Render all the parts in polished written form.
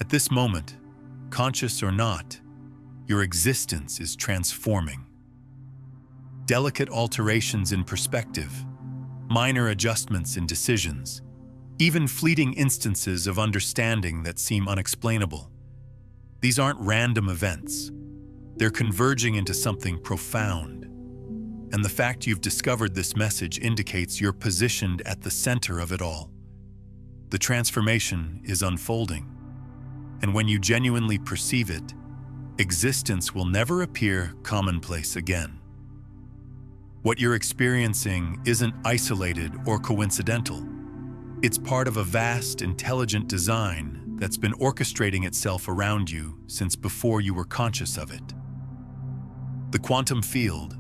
At this moment, conscious or not, your existence is transforming. Delicate alterations in perspective, minor adjustments in decisions, even fleeting instances of understanding that seem unexplainable. These aren't random events. They're converging into something profound. And the fact you've discovered this message indicates you're positioned at the center of it all. The transformation is unfolding. And when you genuinely perceive it, existence will never appear commonplace again. What you're experiencing isn't isolated or coincidental. It's part of a vast, intelligent design that's been orchestrating itself around you since before you were conscious of it. The quantum field,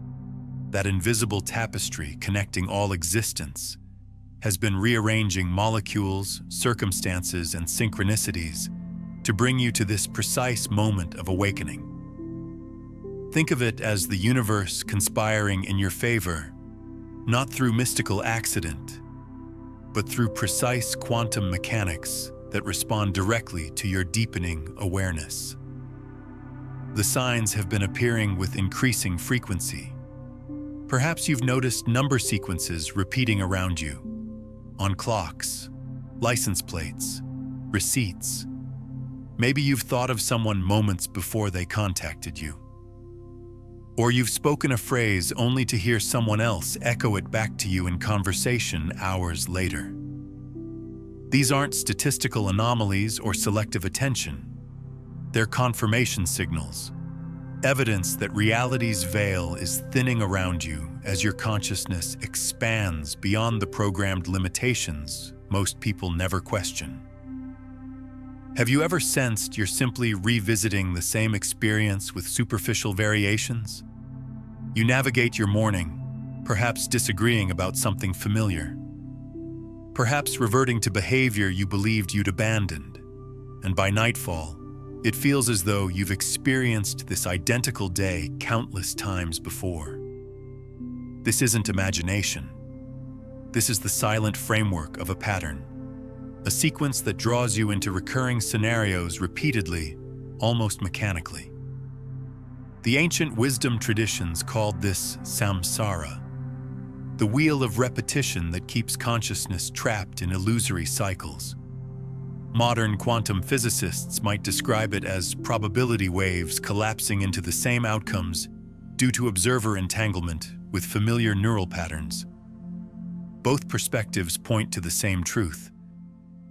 that invisible tapestry connecting all existence, has been rearranging molecules, circumstances, and synchronicities to bring you to this precise moment of awakening. Think of it as the universe conspiring in your favor, not through mystical accident, but through precise quantum mechanics that respond directly to your deepening awareness. The signs have been appearing with increasing frequency. Perhaps you've noticed number sequences repeating around you, on clocks, license plates, receipts. Maybe you've thought of someone moments before they contacted you. Or you've spoken a phrase only to hear someone else echo it back to you in conversation hours later. These aren't statistical anomalies or selective attention. They're confirmation signals, evidence that reality's veil is thinning around you as your consciousness expands beyond the programmed limitations most people never question. Have you ever sensed you're simply revisiting the same experience with superficial variations? You navigate your morning, perhaps disagreeing about something familiar, perhaps reverting to behavior you believed you'd abandoned, and by nightfall, it feels as though you've experienced this identical day countless times before. This isn't imagination. This is the silent framework of a pattern, a sequence that draws you into recurring scenarios repeatedly, almost mechanically. The ancient wisdom traditions called this samsara, the wheel of repetition that keeps consciousness trapped in illusory cycles. Modern quantum physicists might describe it as probability waves collapsing into the same outcomes due to observer entanglement with familiar neural patterns. Both perspectives point to the same truth.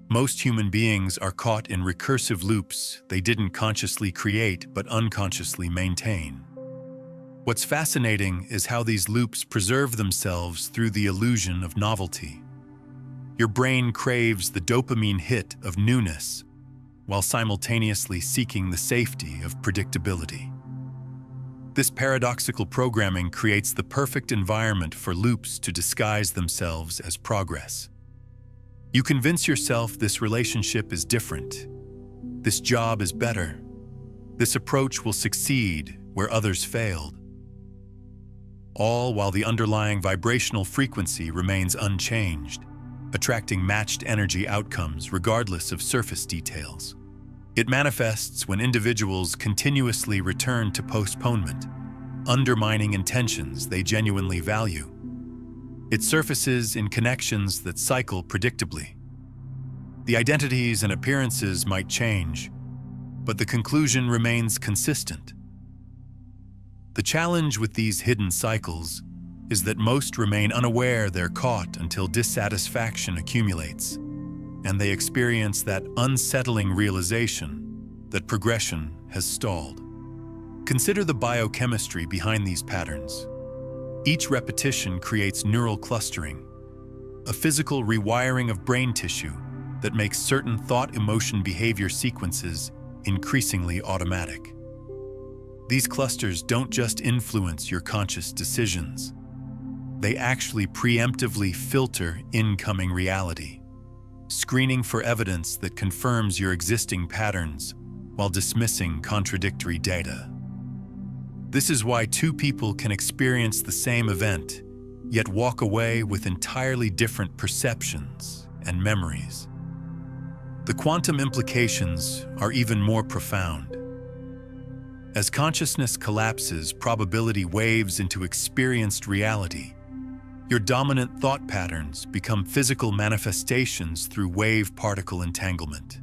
Most human beings are caught in recursive loops they didn't consciously create but unconsciously maintain. What's fascinating is how these loops preserve themselves through the illusion of novelty. Your brain craves the dopamine hit of newness, while simultaneously seeking the safety of predictability. This paradoxical programming creates the perfect environment for loops to disguise themselves as progress. You convince yourself this relationship is different, this job is better, this approach will succeed where others failed, all while the underlying vibrational frequency remains unchanged, attracting matched energy outcomes regardless of surface details. It manifests when individuals continuously return to postponement, undermining intentions they genuinely value. It surfaces in connections that cycle predictably. The identities and appearances might change, but the conclusion remains consistent. The challenge with these hidden cycles is that most remain unaware they're caught until dissatisfaction accumulates, and they experience that unsettling realization that progression has stalled. Consider the biochemistry behind these patterns. Each repetition creates neural clustering, a physical rewiring of brain tissue that makes certain thought-emotion-behavior sequences increasingly automatic. These clusters don't just influence your conscious decisions. They actually preemptively filter incoming reality, screening for evidence that confirms your existing patterns while dismissing contradictory data. This is why two people can experience the same event, yet walk away with entirely different perceptions and memories. The quantum implications are even more profound. As consciousness collapses, probability waves into experienced reality. Your dominant thought patterns become physical manifestations through wave-particle entanglement.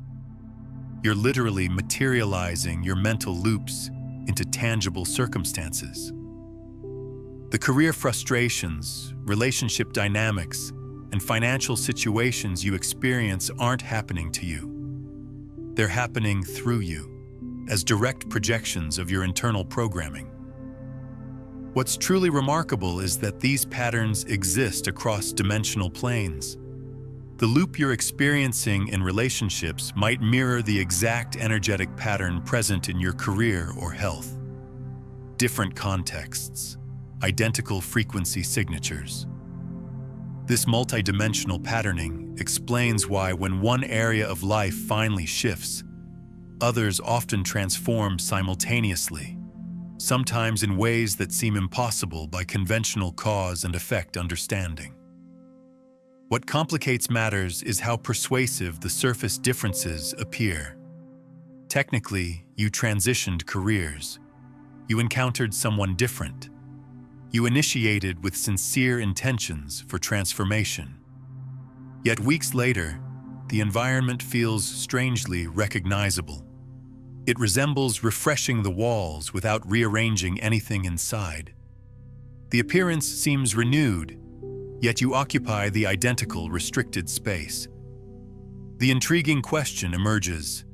You're literally materializing your mental loops into tangible circumstances. The career frustrations, relationship dynamics, and financial situations you experience aren't happening to you. They're happening through you, as direct projections of your internal programming. What's truly remarkable is that these patterns exist across dimensional planes. The loop you're experiencing in relationships might mirror the exact energetic pattern present in your career or health. Different contexts, identical frequency signatures. This multidimensional patterning explains why when one area of life finally shifts, others often transform simultaneously, sometimes in ways that seem impossible by conventional cause and effect understanding. What complicates matters is how persuasive the surface differences appear. Technically, you transitioned careers. You encountered someone different. You initiated with sincere intentions for transformation. Yet weeks later, the environment feels strangely recognizable. It resembles refreshing the walls without rearranging anything inside. The appearance seems renewed, yet you occupy the identical restricted space. The intriguing question emerges: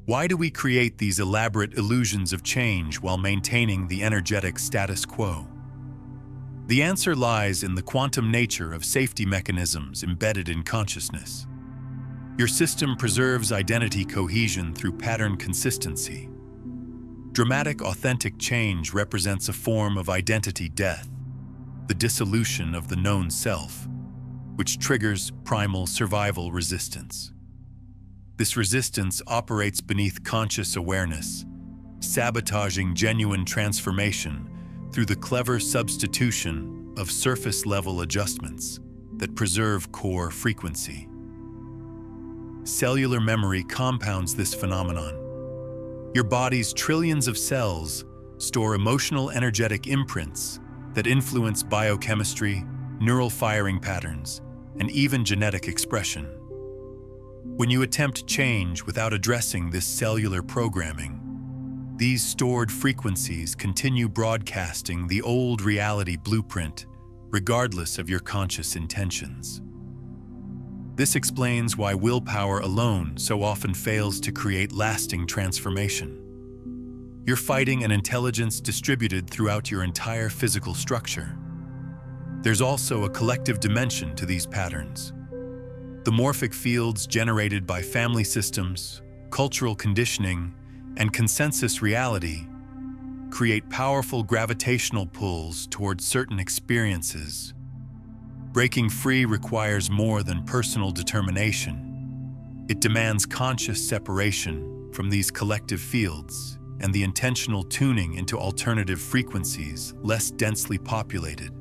why do we create these elaborate illusions of change while maintaining the energetic status quo? The answer lies in the quantum nature of safety mechanisms embedded in consciousness. Your system preserves identity cohesion through pattern consistency. Dramatic, authentic change represents a form of identity death, the dissolution of the known self, which triggers primal survival resistance. This resistance operates beneath conscious awareness, sabotaging genuine transformation through the clever substitution of surface-level adjustments that preserve core frequency. Cellular memory compounds this phenomenon. Your body's trillions of cells store emotional energetic imprints that influence biochemistry, neural firing patterns, and even genetic expression. When you attempt change without addressing this cellular programming, these stored frequencies continue broadcasting the old reality blueprint, regardless of your conscious intentions. This explains why willpower alone so often fails to create lasting transformation. You're fighting an intelligence distributed throughout your entire physical structure. There's also a collective dimension to these patterns. The morphic fields generated by family systems, cultural conditioning, and consensus reality create powerful gravitational pulls towards certain experiences. Breaking free requires more than personal determination. It demands conscious separation from these collective fields and the intentional tuning into alternative frequencies less densely populated,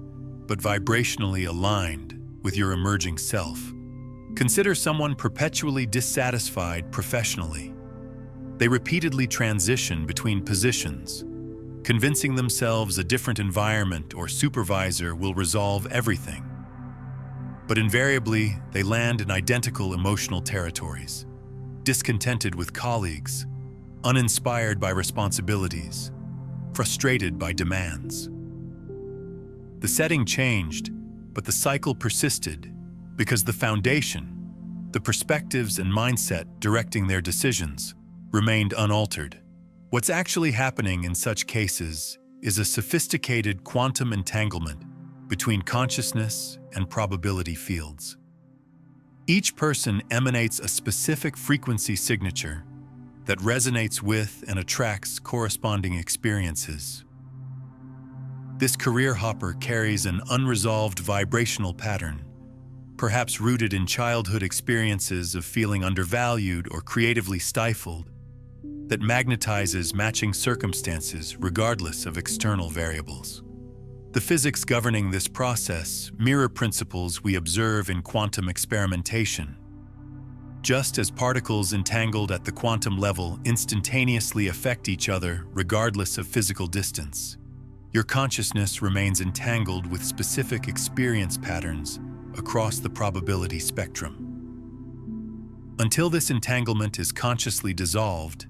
but vibrationally aligned with your emerging self. Consider someone perpetually dissatisfied professionally. They repeatedly transition between positions, convincing themselves a different environment or supervisor will resolve everything. But invariably, they land in identical emotional territories, discontented with colleagues, uninspired by responsibilities, frustrated by demands. The setting changed, but the cycle persisted because the foundation, the perspectives and mindset directing their decisions, remained unaltered. What's actually happening in such cases is a sophisticated quantum entanglement between consciousness and probability fields. Each person emanates a specific frequency signature that resonates with and attracts corresponding experiences. This career hopper carries an unresolved vibrational pattern, perhaps rooted in childhood experiences of feeling undervalued or creatively stifled, that magnetizes matching circumstances regardless of external variables. The physics governing this process mirror principles we observe in quantum experimentation. Just as particles entangled at the quantum level instantaneously affect each other regardless of physical distance, your consciousness remains entangled with specific experience patterns across the probability spectrum. Until this entanglement is consciously dissolved,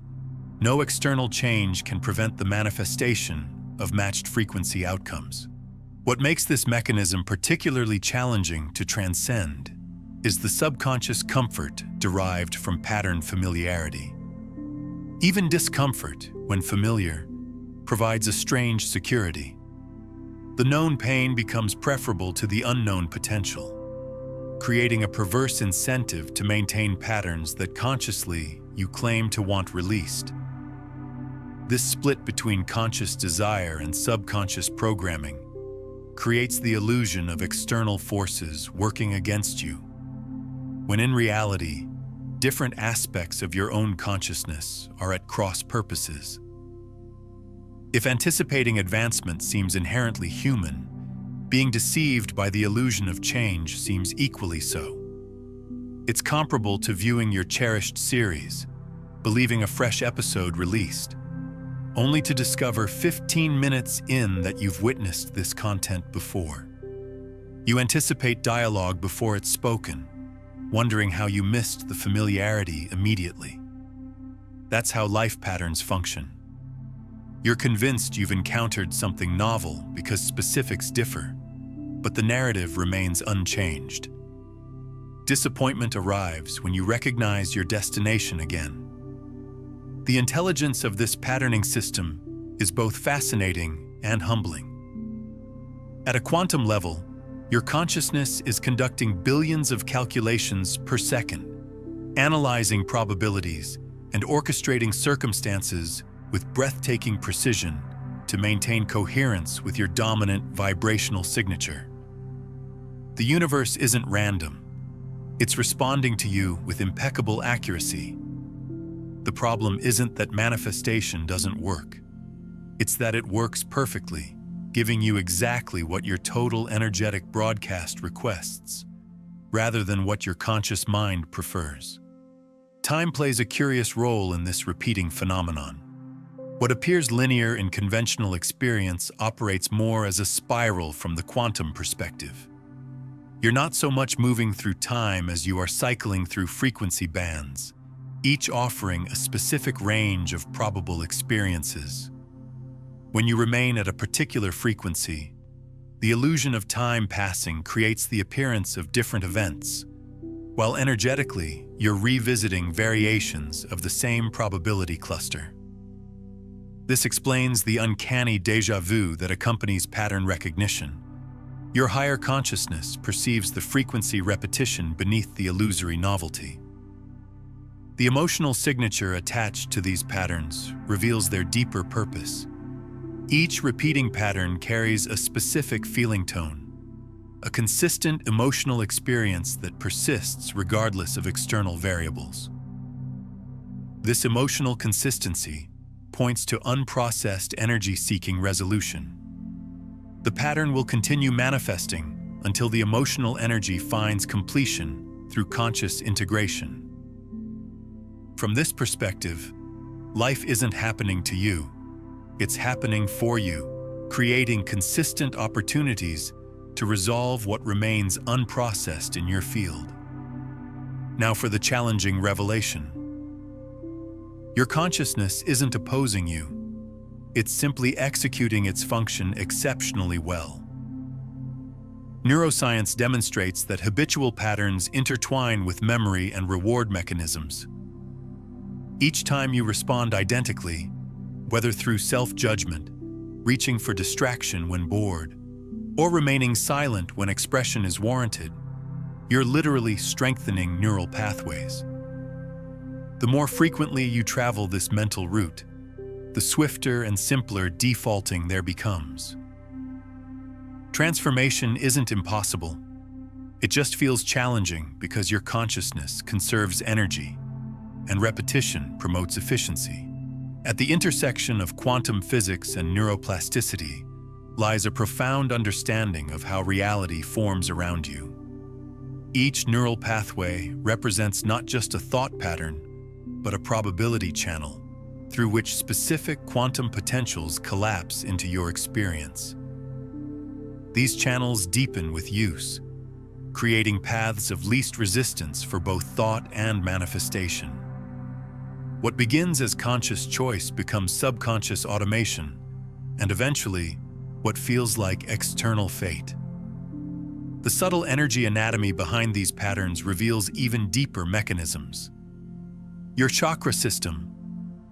no external change can prevent the manifestation of matched frequency outcomes. What makes this mechanism particularly challenging to transcend is the subconscious comfort derived from pattern familiarity. Even discomfort, when familiar, provides a strange security. The known pain becomes preferable to the unknown potential, creating a perverse incentive to maintain patterns that consciously you claim to want released. This split between conscious desire and subconscious programming creates the illusion of external forces working against you, when in reality, different aspects of your own consciousness are at cross purposes. If anticipating advancement seems inherently human, being deceived by the illusion of change seems equally so. It's comparable to viewing your cherished series, believing a fresh episode released, only to discover 15 minutes in that you've witnessed this content before. You anticipate dialogue before it's spoken, wondering how you missed the familiarity immediately. That's how life patterns function. You're convinced you've encountered something novel because specifics differ, but the narrative remains unchanged. Disappointment arrives when you recognize your destination again. The intelligence of this patterning system is both fascinating and humbling. At a quantum level, your consciousness is conducting billions of calculations per second, analyzing probabilities and orchestrating circumstances with breathtaking precision to maintain coherence with your dominant vibrational signature. The universe isn't random. It's responding to you with impeccable accuracy. The problem isn't that manifestation doesn't work. It's that it works perfectly, giving you exactly what your total energetic broadcast requests, rather than what your conscious mind prefers. Time plays a curious role in this repeating phenomenon. What appears linear in conventional experience operates more as a spiral from the quantum perspective. You're not so much moving through time as you are cycling through frequency bands, each offering a specific range of probable experiences. When you remain at a particular frequency, the illusion of time passing creates the appearance of different events, while energetically you're revisiting variations of the same probability cluster. This explains the uncanny déjà vu that accompanies pattern recognition. Your higher consciousness perceives the frequency repetition beneath the illusory novelty. The emotional signature attached to these patterns reveals their deeper purpose. Each repeating pattern carries a specific feeling tone, a consistent emotional experience that persists regardless of external variables. This emotional consistency points to unprocessed energy-seeking resolution. The pattern will continue manifesting until the emotional energy finds completion through conscious integration. From this perspective, life isn't happening to you. It's happening for you, creating consistent opportunities to resolve what remains unprocessed in your field. Now for the challenging revelation. Your consciousness isn't opposing you. It's simply executing its function exceptionally well. Neuroscience demonstrates that habitual patterns intertwine with memory and reward mechanisms. Each time you respond identically, whether through self-judgment, reaching for distraction when bored, or remaining silent when expression is warranted, you're literally strengthening neural pathways. The more frequently you travel this mental route, the swifter and simpler defaulting there becomes. Transformation isn't impossible. It just feels challenging because your consciousness conserves energy, and repetition promotes efficiency. At the intersection of quantum physics and neuroplasticity lies a profound understanding of how reality forms around you. Each neural pathway represents not just a thought pattern, but a probability channel through which specific quantum potentials collapse into your experience. These channels deepen with use, creating paths of least resistance for both thought and manifestation. What begins as conscious choice becomes subconscious automation, and eventually, what feels like external fate. The subtle energy anatomy behind these patterns reveals even deeper mechanisms. Your chakra system,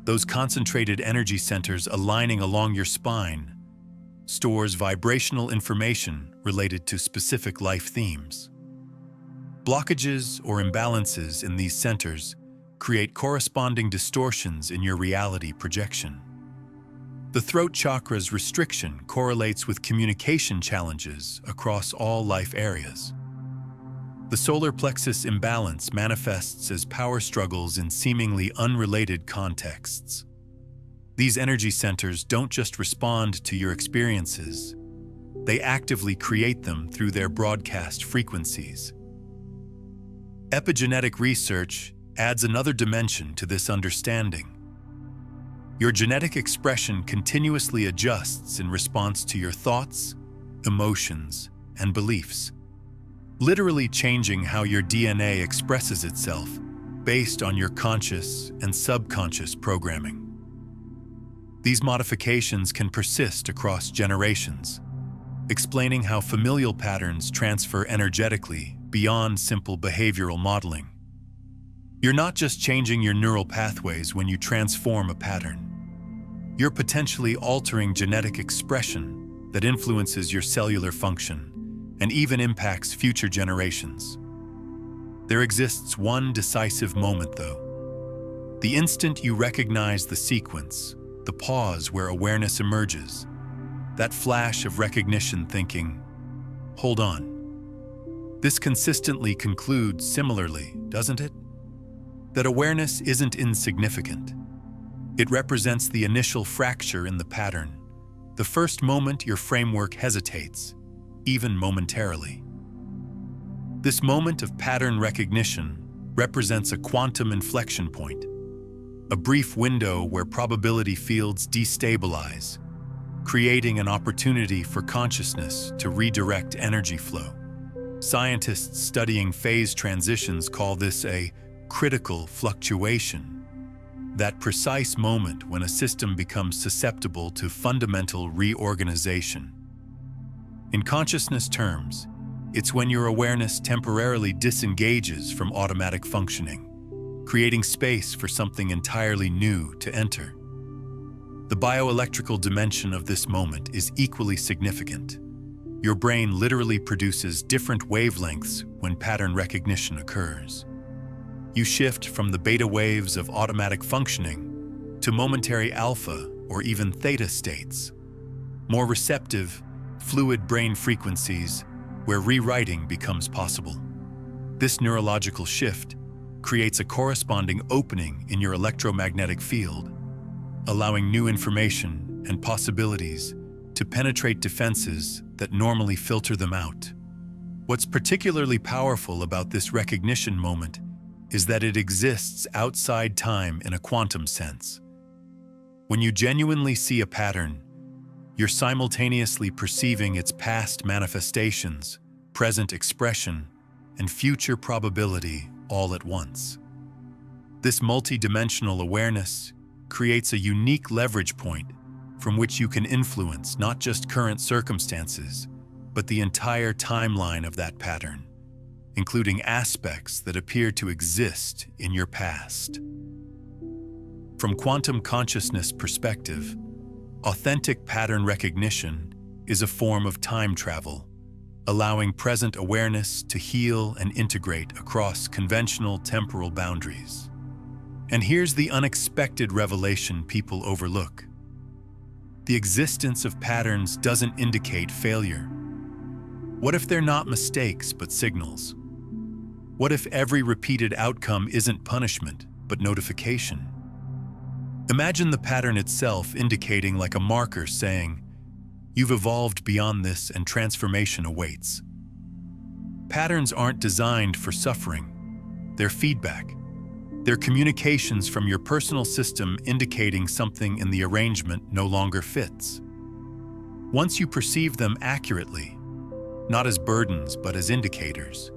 those concentrated energy centers aligning along your spine, stores vibrational information related to specific life themes. Blockages or imbalances in these centers create corresponding distortions in your reality projection. The throat chakra's restriction correlates with communication challenges across all life areas. The solar plexus imbalance manifests as power struggles in seemingly unrelated contexts. These energy centers don't just respond to your experiences, they actively create them through their broadcast frequencies. Epigenetic research adds another dimension to this understanding. Your genetic expression continuously adjusts in response to your thoughts, emotions, and beliefs, literally changing how your DNA expresses itself based on your conscious and subconscious programming. These modifications can persist across generations, explaining how familial patterns transfer energetically beyond simple behavioral modeling. You're not just changing your neural pathways when you transform a pattern. You're potentially altering genetic expression that influences your cellular function and even impacts future generations. There exists one decisive moment, though. The instant you recognize the sequence, the pause where awareness emerges, that flash of recognition thinking, hold on. This consistently concludes similarly, doesn't it? That awareness isn't insignificant. It represents the initial fracture in the pattern, the first moment your framework hesitates, even momentarily. This moment of pattern recognition represents a quantum inflection point, a brief window where probability fields destabilize, creating an opportunity for consciousness to redirect energy flow. Scientists studying phase transitions call this a critical fluctuation, that precise moment when a system becomes susceptible to fundamental reorganization. In consciousness terms, it's when your awareness temporarily disengages from automatic functioning, creating space for something entirely new to enter. The bioelectrical dimension of this moment is equally significant. Your brain literally produces different wavelengths when pattern recognition occurs. You shift from the beta waves of automatic functioning to momentary alpha or even theta states, more receptive, fluid brain frequencies where rewriting becomes possible. This neurological shift creates a corresponding opening in your electromagnetic field, allowing new information and possibilities to penetrate defenses that normally filter them out. What's particularly powerful about this recognition moment is that it exists outside time in a quantum sense. When you genuinely see a pattern, you're simultaneously perceiving its past manifestations, present expression, and future probability all at once. This multidimensional awareness creates a unique leverage point from which you can influence not just current circumstances, but the entire timeline of that pattern, including aspects that appear to exist in your past. From quantum consciousness perspective, authentic pattern recognition is a form of time travel, allowing present awareness to heal and integrate across conventional temporal boundaries. And here's the unexpected revelation people overlook. The existence of patterns doesn't indicate failure. What if they're not mistakes but signals? What if every repeated outcome isn't punishment but notification? Imagine the pattern itself indicating like a marker saying, "You've evolved beyond this and transformation awaits." Patterns aren't designed for suffering. They're feedback. They're communications from your personal system indicating something in the arrangement no longer fits. Once you perceive them accurately, not as burdens but as indicators,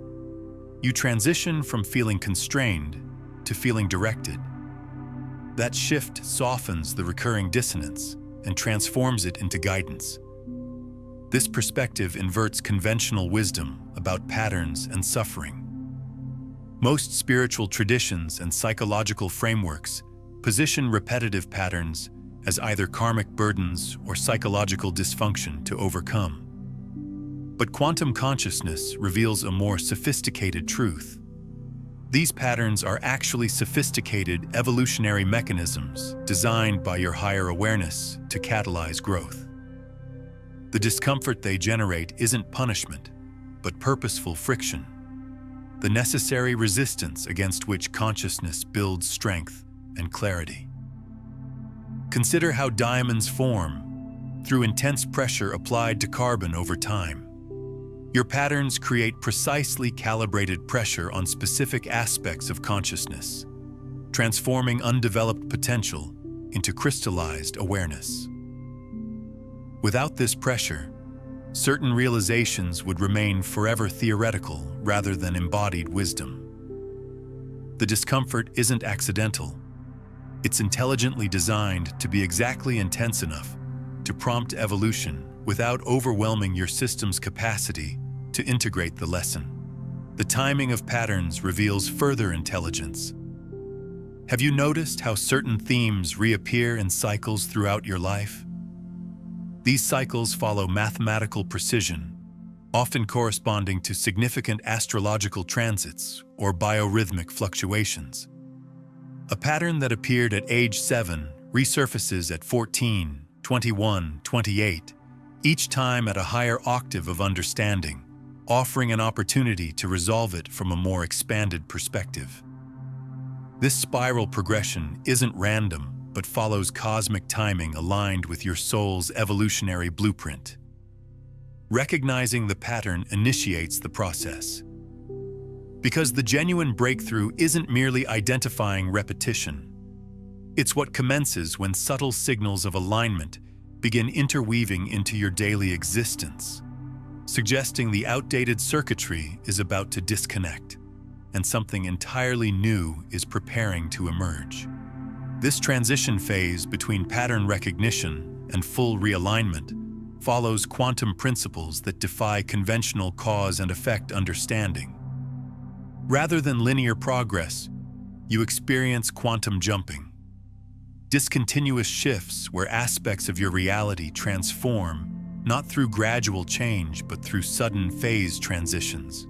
you transition from feeling constrained to feeling directed. That shift softens the recurring dissonance and transforms it into guidance. This perspective inverts conventional wisdom about patterns and suffering. Most spiritual traditions and psychological frameworks position repetitive patterns as either karmic burdens or psychological dysfunction to overcome. But quantum consciousness reveals a more sophisticated truth. These patterns are actually sophisticated evolutionary mechanisms designed by your higher awareness to catalyze growth. The discomfort they generate isn't punishment, but purposeful friction, the necessary resistance against which consciousness builds strength and clarity. Consider how diamonds form through intense pressure applied to carbon over time. Your patterns create precisely calibrated pressure on specific aspects of consciousness, transforming undeveloped potential into crystallized awareness. Without this pressure, certain realizations would remain forever theoretical rather than embodied wisdom. The discomfort isn't accidental. It's intelligently designed to be exactly intense enough to prompt evolution without overwhelming your system's capacity to integrate the lesson. The timing of patterns reveals further intelligence. Have you noticed how certain themes reappear in cycles throughout your life? These cycles follow mathematical precision, often corresponding to significant astrological transits or biorhythmic fluctuations. A pattern that appeared at age 7 resurfaces at 14, 21, 28, each time at a higher octave of understanding, offering an opportunity to resolve it from a more expanded perspective. This spiral progression isn't random, but follows cosmic timing aligned with your soul's evolutionary blueprint. Recognizing the pattern initiates the process. Because the genuine breakthrough isn't merely identifying repetition. It's what commences when subtle signals of alignment begin interweaving into your daily existence, suggesting the outdated circuitry is about to disconnect, and something entirely new is preparing to emerge. This transition phase between pattern recognition and full realignment follows quantum principles that defy conventional cause and effect understanding. Rather than linear progress, you experience quantum jumping, discontinuous shifts where aspects of your reality transform not through gradual change but through sudden phase transitions.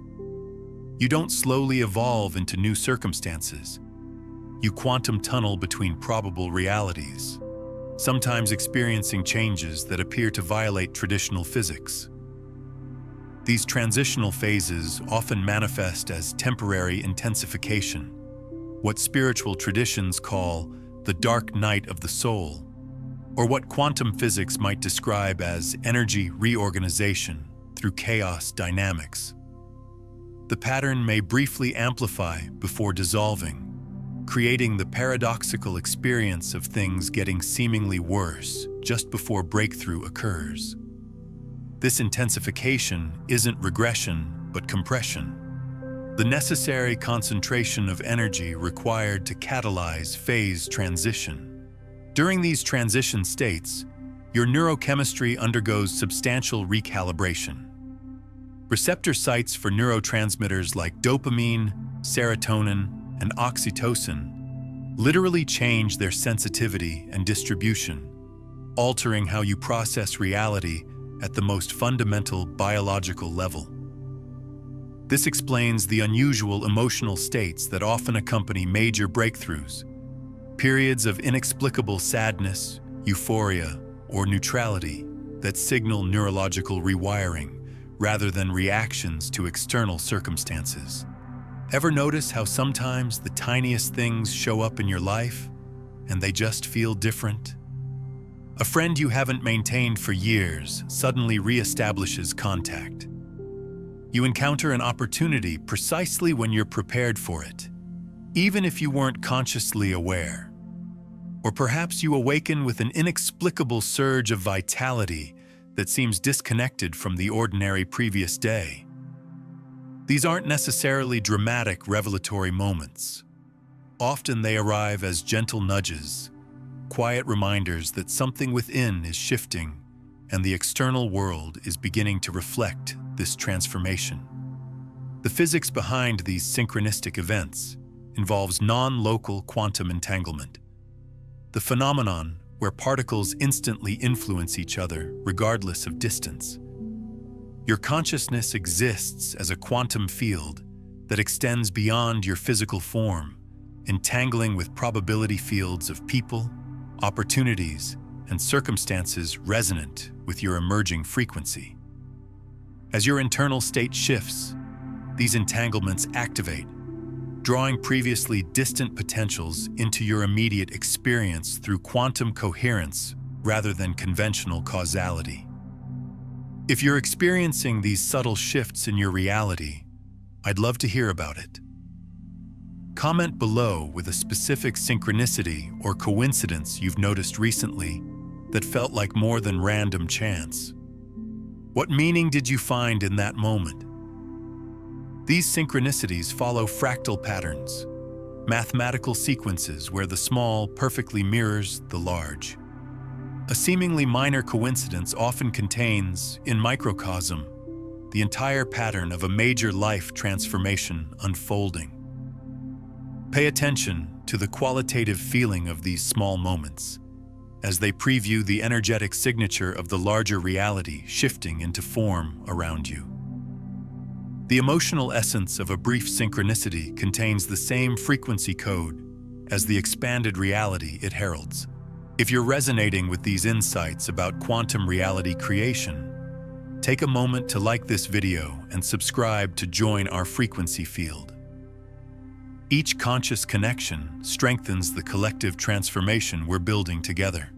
You don't slowly evolve into new circumstances. You quantum tunnel between probable realities, sometimes experiencing changes that appear to violate traditional physics. These transitional phases often manifest as temporary intensification, what spiritual traditions call the dark night of the soul, or what quantum physics might describe as energy reorganization through chaos dynamics. The pattern may briefly amplify before dissolving, creating the paradoxical experience of things getting seemingly worse just before breakthrough occurs. This intensification isn't regression, but compression, the necessary concentration of energy required to catalyze phase transition. During these transition states, your neurochemistry undergoes substantial recalibration. Receptor sites for neurotransmitters like dopamine, serotonin, and oxytocin literally change their sensitivity and distribution, altering how you process reality at the most fundamental biological level. This explains the unusual emotional states that often accompany major breakthroughs, periods of inexplicable sadness, euphoria, or neutrality that signal neurological rewiring rather than reactions to external circumstances. Ever notice how sometimes the tiniest things show up in your life and they just feel different? A friend you haven't maintained for years suddenly reestablishes contact. You encounter an opportunity precisely when you're prepared for it, even if you weren't consciously aware. Or perhaps you awaken with an inexplicable surge of vitality that seems disconnected from the ordinary previous day. These aren't necessarily dramatic revelatory moments. Often they arrive as gentle nudges, quiet reminders that something within is shifting and the external world is beginning to reflect this transformation. The physics behind these synchronistic events involves non-local quantum entanglement, the phenomenon where particles instantly influence each other regardless of distance. Your consciousness exists as a quantum field that extends beyond your physical form, entangling with probability fields of people, opportunities, and circumstances resonant with your emerging frequency. As your internal state shifts, these entanglements activate, drawing previously distant potentials into your immediate experience through quantum coherence rather than conventional causality. If you're experiencing these subtle shifts in your reality, I'd love to hear about it. Comment below with a specific synchronicity or coincidence you've noticed recently that felt like more than random chance. What meaning did you find in that moment? These synchronicities follow fractal patterns, mathematical sequences where the small perfectly mirrors the large. A seemingly minor coincidence often contains, in microcosm, the entire pattern of a major life transformation unfolding. Pay attention to the qualitative feeling of these small moments, as they preview the energetic signature of the larger reality shifting into form around you. The emotional essence of a brief synchronicity contains the same frequency code as the expanded reality it heralds. If you're resonating with these insights about quantum reality creation, take a moment to like this video and subscribe to join our frequency field. Each conscious connection strengthens the collective transformation we're building together.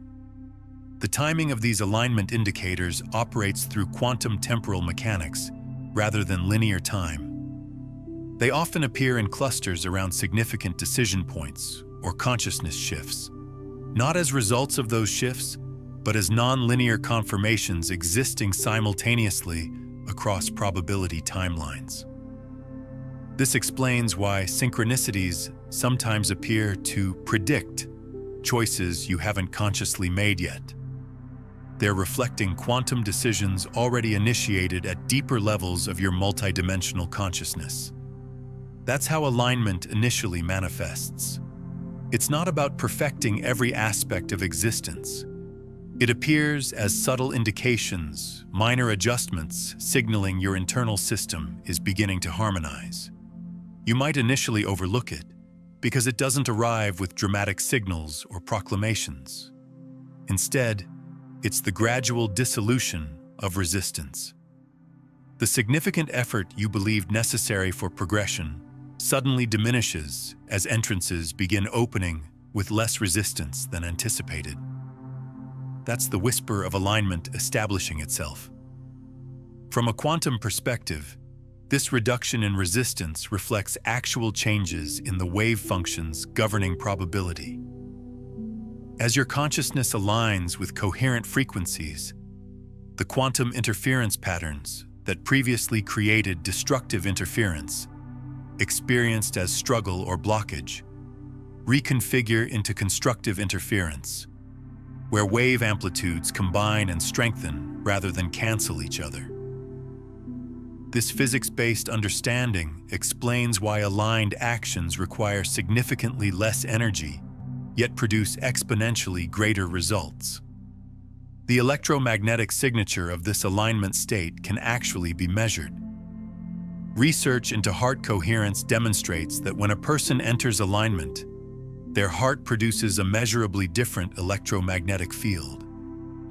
The timing of these alignment indicators operates through quantum temporal mechanics rather than linear time. They often appear in clusters around significant decision points or consciousness shifts, not as results of those shifts, but as non-linear confirmations existing simultaneously across probability timelines. This explains why synchronicities sometimes appear to predict choices you haven't consciously made yet. They're reflecting quantum decisions already initiated at deeper levels of your multidimensional consciousness. That's how alignment initially manifests. It's not about perfecting every aspect of existence. It appears as subtle indications, minor adjustments signaling your internal system is beginning to harmonize. You might initially overlook it because it doesn't arrive with dramatic signals or proclamations. Instead, it's the gradual dissolution of resistance. The significant effort you believed necessary for progression suddenly diminishes as entrances begin opening with less resistance than anticipated. That's the whisper of alignment establishing itself. From a quantum perspective, this reduction in resistance reflects actual changes in the wave functions governing probability. As your consciousness aligns with coherent frequencies, the quantum interference patterns that previously created destructive interference, experienced as struggle or blockage, reconfigure into constructive interference, where wave amplitudes combine and strengthen rather than cancel each other. This physics-based understanding explains why aligned actions require significantly less energy, yet produce exponentially greater results. The electromagnetic signature of this alignment state can actually be measured. Research into heart coherence demonstrates that when a person enters alignment, their heart produces a measurably different electromagnetic field,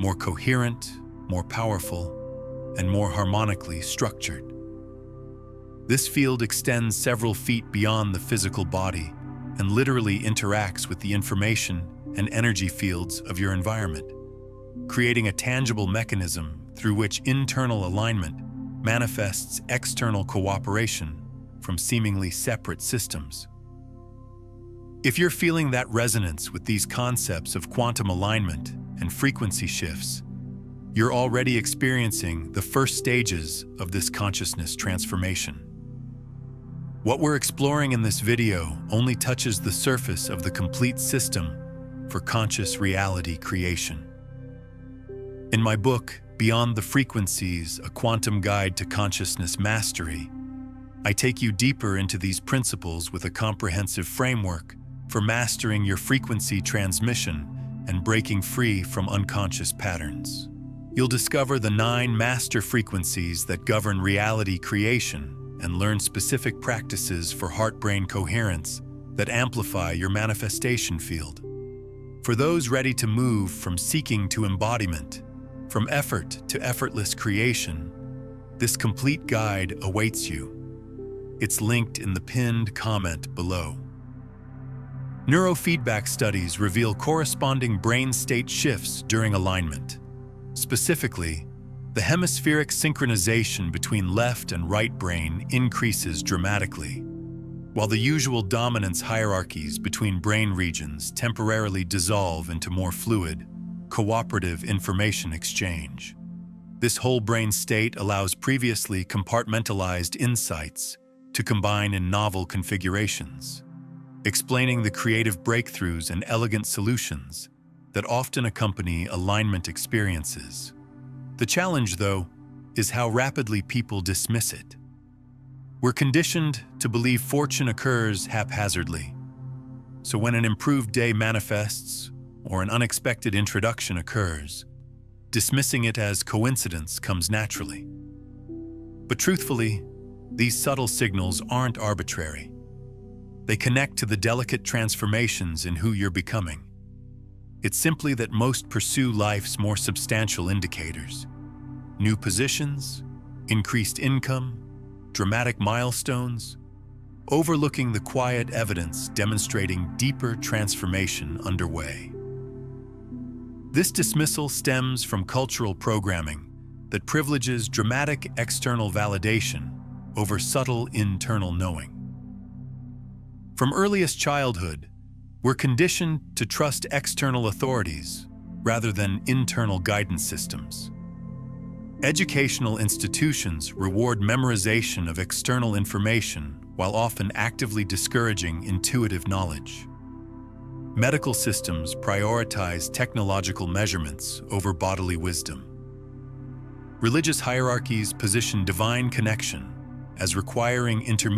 more coherent, more powerful, and more harmonically structured. This field extends several feet beyond the physical body and literally interacts with the information and energy fields of your environment, creating a tangible mechanism through which internal alignment manifests external cooperation from seemingly separate systems. If you're feeling that resonance with these concepts of quantum alignment and frequency shifts, you're already experiencing the first stages of this consciousness transformation. What we're exploring in this video only touches the surface of the complete system for conscious reality creation. In my book, Beyond the Frequencies, A Quantum Guide to Consciousness Mastery, I take you deeper into these principles with a comprehensive framework for mastering your frequency transmission and breaking free from unconscious patterns. You'll discover the 9 master frequencies that govern reality creation and learn specific practices for heart-brain coherence that amplify your manifestation field. For those ready to move from seeking to embodiment, from effort to effortless creation, this complete guide awaits you. It's linked in the pinned comment below. Neurofeedback studies reveal corresponding brain state shifts during alignment. Specifically, the hemispheric synchronization between left and right brain increases dramatically, while the usual dominance hierarchies between brain regions temporarily dissolve into more fluid, cooperative information exchange. This whole brain state allows previously compartmentalized insights to combine in novel configurations, explaining the creative breakthroughs and elegant solutions that often accompany alignment experiences. The challenge, though, is how rapidly people dismiss it. We're conditioned to believe fortune occurs haphazardly. So when an improved day manifests or an unexpected introduction occurs, dismissing it as coincidence comes naturally. But truthfully, these subtle signals aren't arbitrary. They connect to the delicate transformations in who you're becoming. It's simply that most pursue life's more substantial indicators: new positions, increased income, dramatic milestones, overlooking the quiet evidence demonstrating deeper transformation underway. This dismissal stems from cultural programming that privileges dramatic external validation over subtle internal knowing. From earliest childhood, we're conditioned to trust external authorities rather than internal guidance systems. Educational institutions reward memorization of external information while often actively discouraging intuitive knowledge. Medical systems prioritize technological measurements over bodily wisdom. Religious hierarchies position divine connection as requiring intermediate